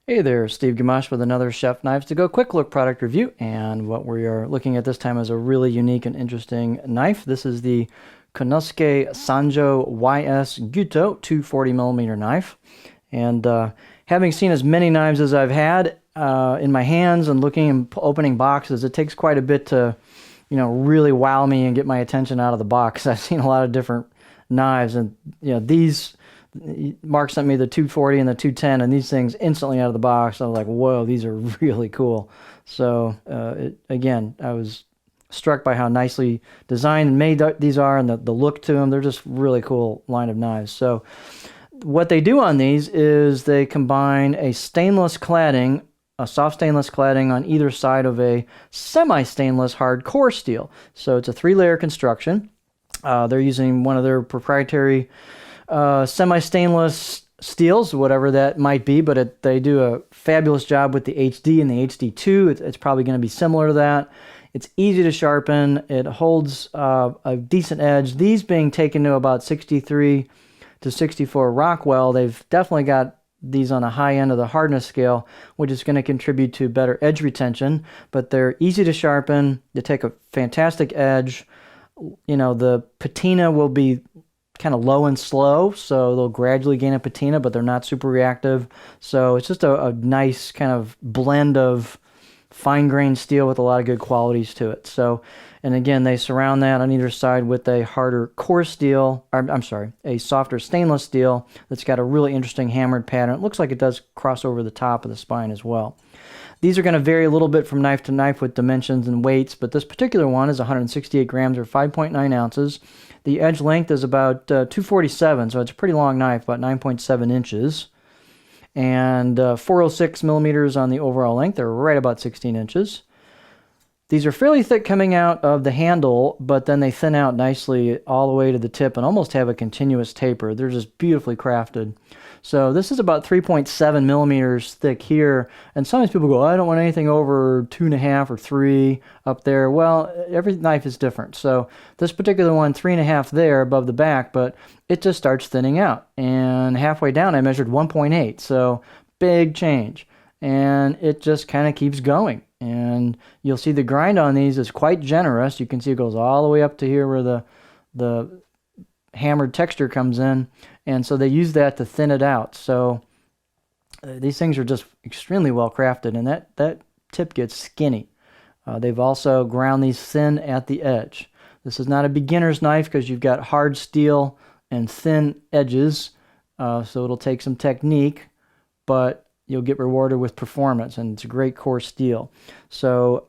Hey there, Steve Gamache with another Chef Knives to Go quick look product review. And what we are looking at this time is a really unique and interesting knife. This is the Konosuke Sanjo YS Gyuto 240 millimeter knife. And having seen as many knives as I've had in my hands and looking and opening boxes, it takes quite a bit to, really wow me and get my attention out of the box. I've seen a lot of different knives, and these. Mark sent me the 240 and the 210, and these things instantly out of the box. I was like, whoa, these are really cool. So again, I was struck by how nicely designed and made these are, and the look to them. They're just really cool line of knives. So what they do on these is they combine a stainless cladding, a soft stainless cladding on either side of a semi-stainless hard core steel. So it's a 3-layer construction. They're using one of their proprietary semi-stainless steels, whatever that might be, but they do a fabulous job with the HD and the HD2. It's probably going to be similar to that. It's easy to sharpen. It holds a decent edge. These being taken to about 63 to 64 Rockwell, they've definitely got these on a high end of the hardness scale, which is going to contribute to better edge retention, but they're easy to sharpen. They take a fantastic edge. The patina will be kind of low and slow, so they'll gradually gain a patina, but they're not super reactive. So it's just a nice kind of blend of fine-grained steel with a lot of good qualities to it. So, and again, they surround that on either side with a harder core steel, or I'm sorry, a softer stainless steel that's got a really interesting hammered pattern. It looks like it does cross over the top of the spine as well. These are going to vary a little bit from knife to knife with dimensions and weights, but this particular one is 168 grams or 5.9 ounces. The edge length is about 247, so it's a pretty long knife, about 9.7 inches. And 406 millimeters on the overall length. They're right about 16 inches. These are fairly thick coming out of the handle, but then they thin out nicely all the way to the tip and almost have a continuous taper. They're just beautifully crafted. So this is about 3.7 millimeters thick here, and sometimes people go, I don't want anything over 2.5 or 3 up there. Well, every knife is different. So this particular one, 3.5 there above the back, but it just starts thinning out. And halfway down, I measured 1.8, so big change. And it just kind of keeps going. And you'll see the grind on these is quite generous. You can see it goes all the way up to here where the hammered texture comes in, and so they use that to thin it out. So these things are just extremely well crafted, and that tip gets skinny. They've also ground these thin at the edge. This is not a beginner's knife because you've got hard steel and thin edges, so it'll take some technique, but you'll get rewarded with performance, and it's a great core steel. So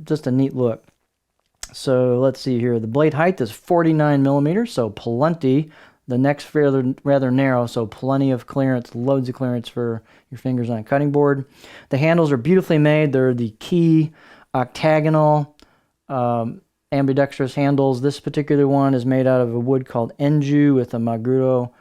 just a neat look. So let's see here. The blade height is 49 millimeters, so plenty. The neck's rather narrow, so plenty of clearance, loads of clearance for your fingers on a cutting board. The handles are beautifully made. They're the key octagonal ambidextrous handles. This particular one is made out of a wood called Enju with a Maguro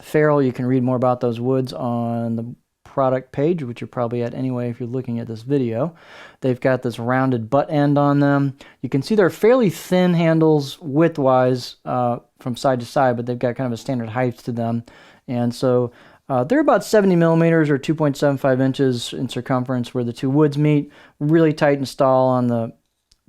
ferrule. You can read more about those woods on the product page, which you're probably at anyway if you're looking at this video. They've got this rounded butt end on them. You can see they're fairly thin handles width-wise from side to side, but they've got kind of a standard height to them. And so they're about 70 millimeters or 2.75 inches in circumference where the two woods meet. Really tight install on the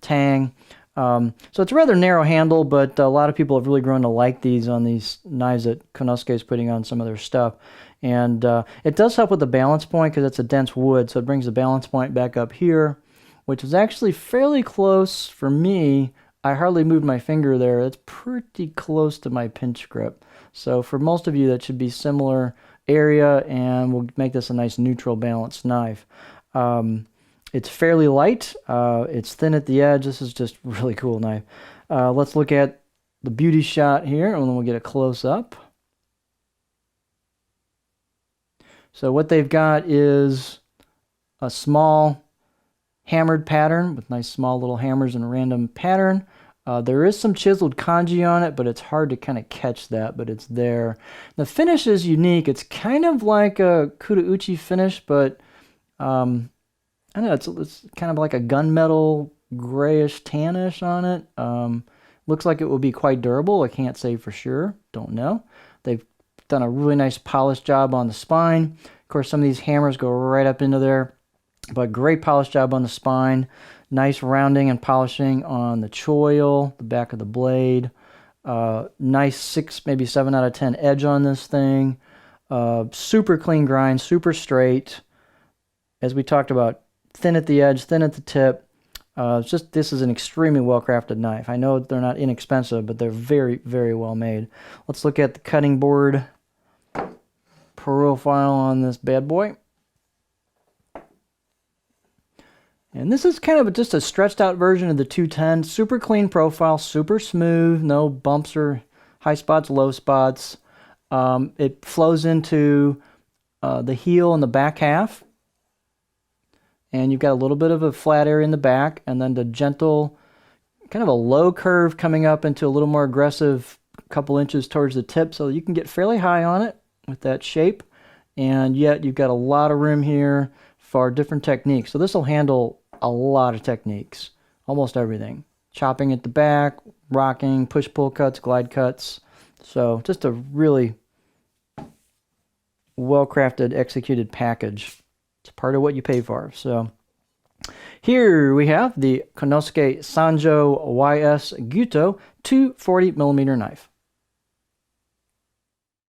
tang. So it's a rather narrow handle, but a lot of people have really grown to like these on these knives that Konosuke is putting on some of their stuff. And it does help with the balance point because it's a dense wood, so it brings the balance point back up here, which is actually fairly close for me. I hardly moved my finger there. It's pretty close to my pinch grip. So for most of you, that should be similar area, and we'll make this a nice neutral balanced knife. It's fairly light. It's thin at the edge. This is just a really cool knife. Let's look at the beauty shot here, and then we'll get a close-up. So what they've got is a small hammered pattern with nice small little hammers and a random pattern. There is some chiseled kanji on it, but it's hard to kind of catch that, but it's there. The finish is unique. It's kind of like a Kudauchi finish, but I don't know, it's kind of like a gunmetal grayish tannish on it. Looks like it will be quite durable. I can't say for sure. Don't know. They've done a really nice polish job on the spine. Of course, some of these hammers go right up into there, but great polish job on the spine. Nice rounding and polishing on the choil, the back of the blade. Nice 6, maybe 7 out of 10 edge on this thing. Super clean grind, super straight. As we talked about, thin at the edge, thin at the tip. This is an extremely well-crafted knife. I know they're not inexpensive, but they're very, very well made. Let's look at the cutting board profile on this bad boy. And this is kind of just a stretched out version of the 210. Super clean profile, super smooth, no bumps or high spots, low spots. It flows into the heel and the back half. And you've got a little bit of a flat area in the back, and then the gentle, kind of a low curve coming up into a little more aggressive couple inches towards the tip, so you can get fairly high on it with that shape. And yet you've got a lot of room here for different techniques. So this will handle a lot of techniques, almost everything. Chopping at the back, rocking, push-pull cuts, glide cuts. So just a really well-crafted, executed package. It's part of what you pay for. So here we have the Konosuke Sanjo YS Gyuto 240mm knife.